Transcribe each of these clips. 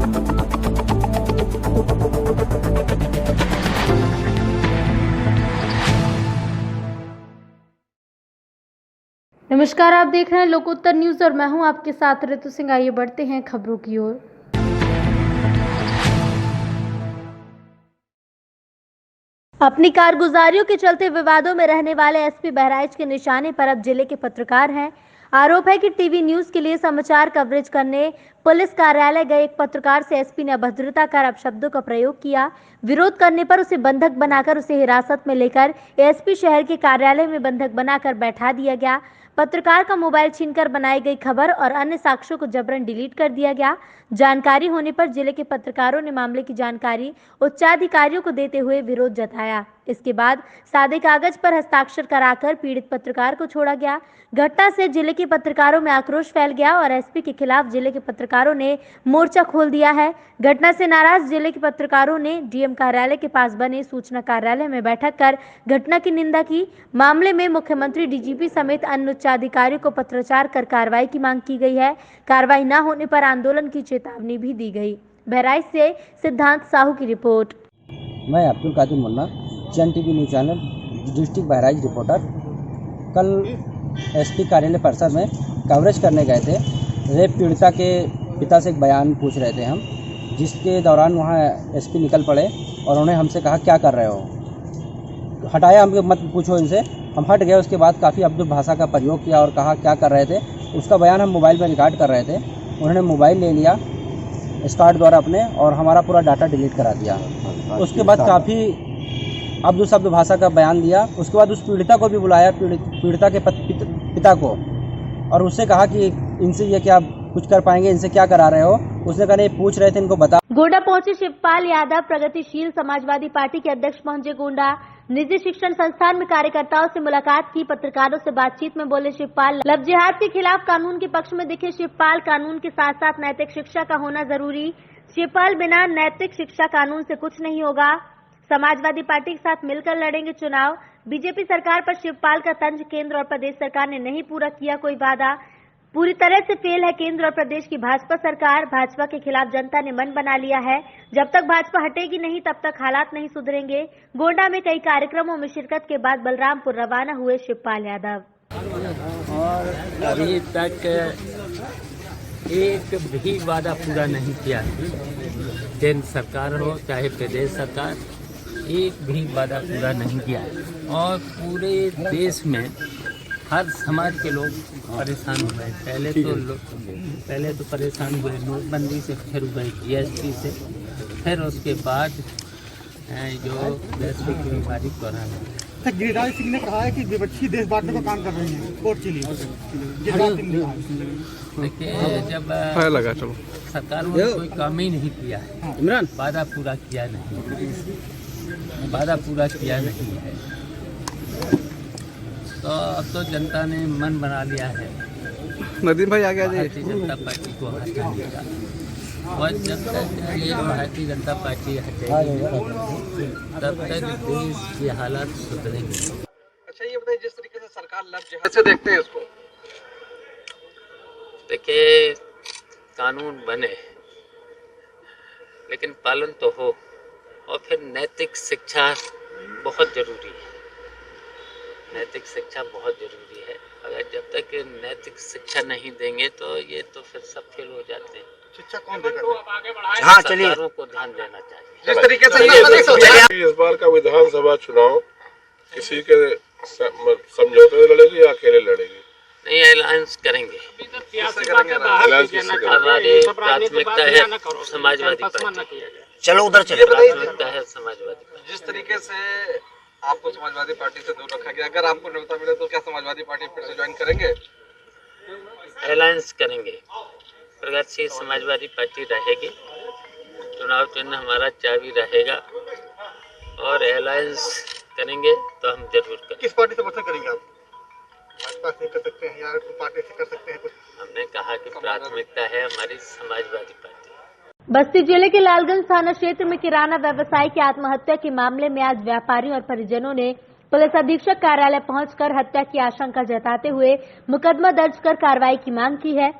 नमस्कार, आप देख रहे हैं लोकोत्तर न्यूज और मैं हूं आपके साथ ऋतु सिंह। आइए बढ़ते हैं खबरों की ओर। अपनी कारगुजारियों के चलते विवादों में रहने वाले एसपी बहराइच के निशाने पर अब जिले के पत्रकार हैं। आरोप है कि टीवी न्यूज के लिए समाचार कवरेज करने पुलिस कार्यालय गए एक पत्रकार से एसपी ने अभद्रता कर अपशब्दों का प्रयोग किया। विरोध करने पर उसे बंधक बनाकर उसे हिरासत में लेकर एसपी शहर के कार्यालय में बंधक बनाकर बैठा दिया गया। पत्रकार का मोबाइल छीनकर बनाई गई खबर और अन्य साक्ष्यों को जबरन डिलीट कर दिया गया। जानकारी होने पर जिले के पत्रकारों ने मामले की जानकारी उच्चाधिकारियों को देते हुए विरोध जताया। इसके बाद सादे कागज पर हस्ताक्षर कराकर पीड़ित पत्रकार को छोड़ा गया। घटना से जिले के पत्रकारों में आक्रोश फैल गया और एसपी के खिलाफ जिले के पत्रकारों ने मोर्चा खोल दिया है। घटना से नाराज जिले के पत्रकारों ने डीएम कार्यालय के पास बने सूचना कार्यालय में बैठक कर घटना की निंदा की। मामले में मुख्यमंत्री, डीजीपी समेत अन्य उच्चाधिकारियों को पत्राचार कर कार्रवाई की मांग की गई है। कार्रवाई न होने पर आंदोलन की चेतावनी भी दी गई। बहराइच से सिद्धांत साहू की रिपोर्ट। मैं Abdul Kadir Munna, Chain TV news channel, district Bahraich reporter. कल एसपी कार्यालय परिसर में कवरेज करने गए थे। रेप पीड़िता के पिता से एक बयान पूछ रहे थे हम, जिसके दौरान वहाँ एसपी निकल पड़े और उन्होंने हमसे कहा क्या कर रहे हो। हटाया, हमको मत पूछो इनसे। हम हट गए। उसके बाद काफ़ी अब्दुल भाषा का प्रयोग किया और कहा क्या कर रहे थे। उसका बयान हम मोबाइल में रिकॉर्ड कर रहे थे। उन्होंने मोबाइल ले लिया स्टार्ट द्वारा अपने और हमारा पूरा डाटा डिलीट करा दिया। उसके बाद काफ़ी अब्दुल शब्द भाषा का बयान दिया। उसके बाद उस पीड़िता को भी बुलाया, पीड़िता के पिता को, और उससे कहा कि इनसे ये क्या कुछ कर पाएंगे, इनसे क्या करा रहे हो। उसने कहा नहीं, पूछ रहे थे, इनको बता। गोंडा पहुंचे शिवपाल यादव। प्रगतिशील समाजवादी पार्टी के अध्यक्ष पहुंचे गोंडा। निजी शिक्षण संस्थान में कार्यकर्ताओं से मुलाकात की। पत्रकारों से बातचीत में बोले शिवपाल। लव जिहाद के खिलाफ कानून के पक्ष में दिखे शिवपाल। कानून के साथ साथ नैतिक शिक्षा का होना जरूरी। शिवपाल, बिना नैतिक शिक्षा कानून से कुछ नहीं होगा। समाजवादी पार्टी के साथ मिलकर लड़ेंगे चुनाव। बीजेपी सरकार पर शिवपाल का तंज, केंद्र और प्रदेश सरकार ने नहीं पूरा किया कोई वादा। पूरी तरह से फेल है केंद्र और प्रदेश की भाजपा सरकार। भाजपा के खिलाफ जनता ने मन बना लिया है। जब तक भाजपा हटेगी नहीं तब तक हालात नहीं सुधरेंगे। गोंडा में कई कार्यक्रमों में शिरकत के बाद बलरामपुर रवाना हुए शिवपाल यादव। और अभी तक एक भी वादा पूरा नहीं किया। केंद्र सरकार हो चाहे प्रदेश सरकार, एक भी वादा पूरा नहीं किया। और पूरे देश में हर समाज के लोग परेशान हुए। पहले तो परेशान हुए नोटबंदी से, फिर हुए जीएसटी से, फिर उसके बाद जो वैश्विक बीमारी कोरोना। गिरिराज सिंह ने कहा है कि विपक्षी देश बांटने का काम कर रही है कोर्ट के लिए। देखिए, जब सरकार ने कोई काम ही नहीं किया है, इमरान वादा पूरा किया नहीं है, तो अब तो जनता ने मन बना लिया है नदीम भाई आ गया जी, भारतीय जनता पार्टी को हटाने का। और जब तक ये भारतीय जनता पार्टी हटेगी तब तक देश के हालात सुधरेंगे। अच्छा ये बताइए, जिस तरीके से सरकार लव जिहाद कैसे देखते हैं इसको? देखिए, कानून बने लेकिन पालन तो हो, और फिर नैतिक शिक्षा बहुत जरूरी है। नैतिक शिक्षा बहुत जरूरी है। अगर जब तक नैतिक शिक्षा नहीं देंगे तो ये तो फिर सब फेल हो जाते हैं। शिक्षा कौन देगा? हाँ, चलिए, सरकारों को ध्यान देना चाहिए। जिस तरीके से इस बार का विधानसभा चुनाव किसी के समझौते से लड़ेगी या अकेले लड़ेगी? नहीं, अलायंस करेंगे। हमारी प्राथमिकता है समाजवादी पार्टी। चलो उधर चले। प्राथमिकता है समाजवादी पार्टी। जिस तरीके से आपको समाजवादी पार्टी से दूर रखा गया, अगर आपको न्योता मिले तो क्या समाजवादी पार्टी फिर से ज्वाइन करेंगे? अलायंस करेंगे। प्रगतिशील समाजवादी पार्टी रहेगी। चुनाव चिन्ह हमारा चाबी रहेगा और अलायंस करेंगे तो हम जरूर करेंगे। किस पार्टी से पसंद करेंगे आप? भाजपा से कर सकते हैं या पार्टी से कर सकते हैं कुछ? हमने कहा कि प्राथमिकता है हमारी समाजवादी पार्टी। बस्ती जिले के लालगंज थाना क्षेत्र में किराना व्यवसायी की आत्महत्या के मामले में आज व्यापारियों और परिजनों ने पुलिस अधीक्षक कार्यालय पहुंचकर हत्या की आशंका जताते हुए मुकदमा दर्ज कर कार्रवाई की मांग की है।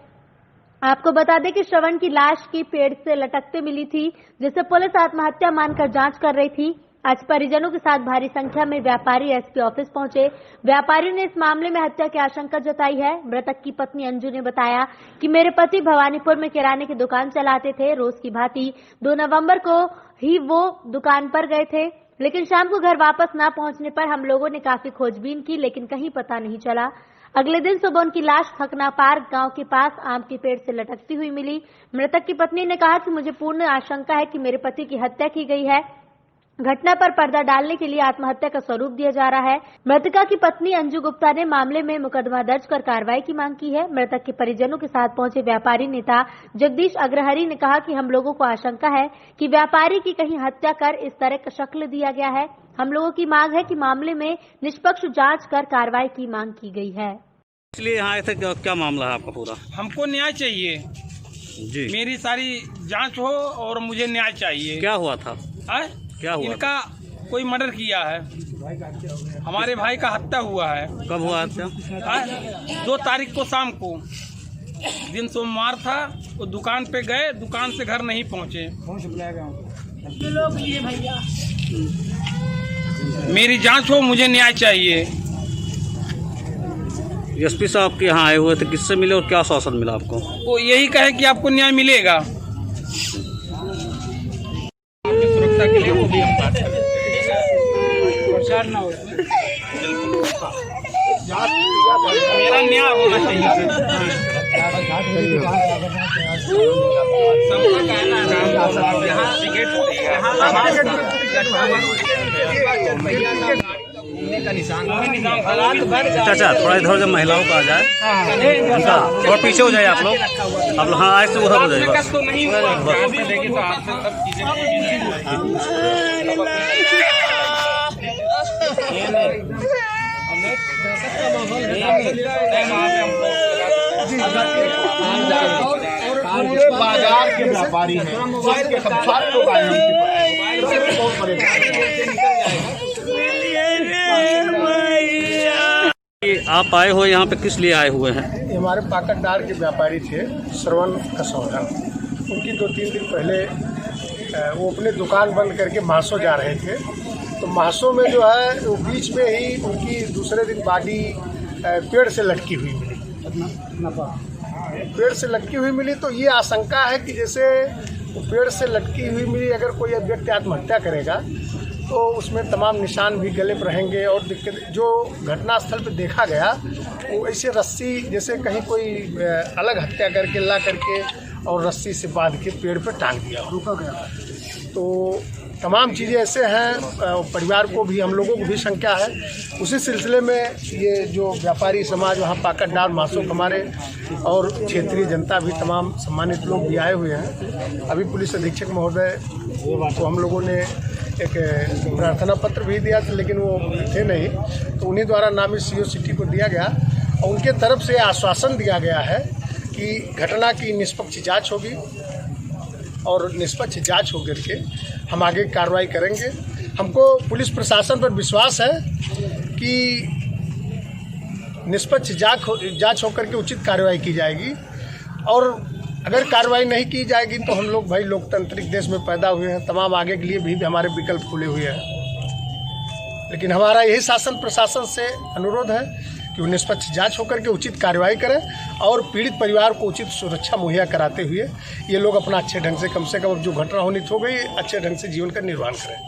आपको बता दें कि श्रवण की लाश की पेड़ से लटकते मिली थी, जिसे पुलिस आत्महत्या मानकर जांच कर रही थी। आज परिजनों के साथ भारी संख्या में व्यापारी एसपी ऑफिस पहुंचे। व्यापारियों ने इस मामले में हत्या की आशंका जताई है। मृतक की पत्नी अंजू ने बताया कि मेरे पति भवानीपुर में किराने की दुकान चलाते थे। रोज की भांति 2 नवंबर को ही वो दुकान पर गए थे, लेकिन शाम को घर वापस न पहुंचने पर हम लोगों ने काफी खोजबीन की, लेकिन कहीं पता नहीं चला। अगले दिन सुबह उनकी लाश थकना पार्क गांव के पास आम के पेड़ से लटकती हुई मिली। मृतक की पत्नी ने कहा कि मुझे पूर्ण आशंका है कि मेरे पति की हत्या की गई है। घटना पर पर्दा डालने के लिए आत्महत्या का स्वरूप दिया जा रहा है। मृतका की पत्नी अंजू गुप्ता ने मामले में मुकदमा दर्ज कर कार्रवाई की मांग की है। मृतक के परिजनों के साथ पहुंचे व्यापारी नेता जगदीश अग्रहरी ने कहा कि हम लोगों को आशंका है कि व्यापारी की कहीं हत्या कर इस तरह का शक्ल दिया गया है। हम लोगों की मांग है कि मामले में निष्पक्ष जाँच कर कार्रवाई की मांग की गई है। इसलिए यहाँ ऐसे क्या मामला है आपका पूरा? हमको न्याय चाहिए जी। मेरी सारी जांच हो और मुझे न्याय चाहिए। क्या हुआ था? क्या हुआ? इनका कोई मर्डर किया है, हमारे भाई का हत्या हुआ है। कब हुआ हत्या? 2 तारीख को शाम को, दिन सोमवार था। वो दुकान पे गए, दुकान से घर नहीं पहुंचे। मेरी जांच हो, मुझे न्याय चाहिए। एसपी साहब के यहाँ आए हुए थे, किससे मिले और क्या आश्वासन मिला आपको? वो यही कहे कि आपको न्याय मिलेगा। सुरक्षा के लिए वो भी हम बात करें, प्रचार ना हो, मेरा न्याय होना चाहिए। सबका कहना है यहाँ टिकट चाचा थोड़ा इधर जब महिलाओं का आ जाए, थोड़ा पीछे हो जाए आप लोग हाँ आए से उधर हो जाए बस। तो नहीं पूरे बाजार के व्यापारी हैं, सब सारे लोग आए हैं, बहुत परेशान। आप आए हो यहाँ पे किस लिए आए हुए हैं? हमारे पाकटदार के व्यापारी थे श्रवण कसौरा, उनकी 2-3 दिन पहले वो अपने दुकान बंद करके महासो जा रहे थे। तो महासो में जो है वो बीच में ही उनकी दूसरे दिन बॉडी पेड़ से लटकी हुई मिली। पेड़ से लटकी हुई मिली तो ये आशंका है कि जैसे वो पेड़ से लटकी हुई मिली, अगर कोई व्यक्ति आत्महत्या करेगा तो उसमें तमाम निशान भी गले पर रहेंगे। और दिक्कत जो घटनास्थल पे देखा गया वो ऐसे रस्सी जैसे कहीं कोई अलग हत्या करके ला करके और रस्सी से बांध के पेड़ पे टांग दिया, रुका गया। तो तमाम चीज़ें ऐसे हैं, परिवार को भी, हम लोगों को भी शंका है। उसी सिलसिले में ये जो व्यापारी समाज वहाँ पाकटदार मासूक हमारे और क्षेत्रीय जनता भी तमाम सम्मानित लोग भी आए हुए हैं। अभी पुलिस अधीक्षक महोदय को हम लोगों ने एक प्रार्थना पत्र भी दिया था, लेकिन वो थे नहीं, तो उन्हीं द्वारा नामित CO सिटी को दिया गया और उनके तरफ से आश्वासन दिया गया है कि घटना की निष्पक्ष जांच होगी और निष्पक्ष जांच होकर के हम आगे कार्रवाई करेंगे। हमको पुलिस प्रशासन पर विश्वास है कि निष्पक्ष जांच होकर के उचित कार्रवाई की जाएगी। और अगर कार्रवाई नहीं की जाएगी तो हम लोग भाई लोकतांत्रिक देश में पैदा हुए हैं, तमाम आगे के लिए भी हमारे विकल्प खुले हुए हैं। लेकिन हमारा यही शासन प्रशासन से अनुरोध है कि वो निष्पक्ष जांच होकर के उचित कार्रवाई करें और पीड़ित परिवार को उचित सुरक्षा मुहैया कराते हुए ये लोग अपना अच्छे ढंग से कम अब जो घटना होनी हो गई अच्छे ढंग से जीवन का निर्वहन करें।